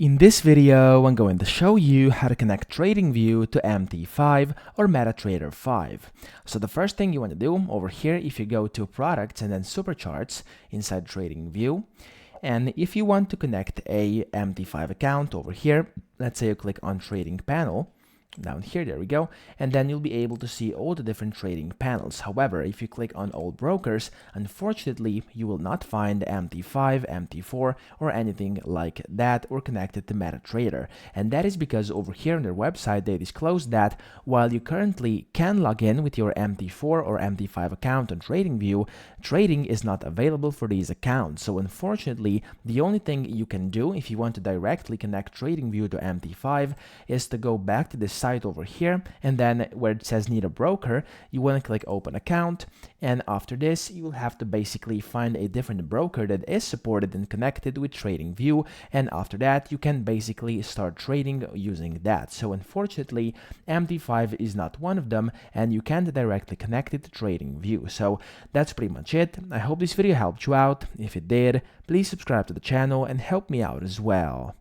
In this video, I'm going to show you how to connect TradingView to MT5 or MetaTrader 5. So the first thing you want to do over here, if you go to Products and then Supercharts inside TradingView, and if you want to connect a MT5 account over here, let's say you click on Trading Panel, down here, there we go, and then you'll be able to see all the different trading panels. However, if you click on all brokers, unfortunately you will not find MT5, MT4 or anything like that or connected to MetaTrader, and that is because over here on their website they disclose that while you currently can log in with your MT4 or MT5 account on TradingView, trading is not available for these accounts. So unfortunately, the only thing you can do if you want to directly connect TradingView to MT5 is to go back to this site over here, and then where it says need a broker, you want to click open account, and after this you will have to basically find a different broker that is supported and connected with TradingView, and after that you can basically start trading using that. So unfortunately MT5 is not one of them, and you can't directly connect it to TradingView. So that's pretty much it. I hope this video helped you out. If it did, please subscribe to the channel and help me out as well.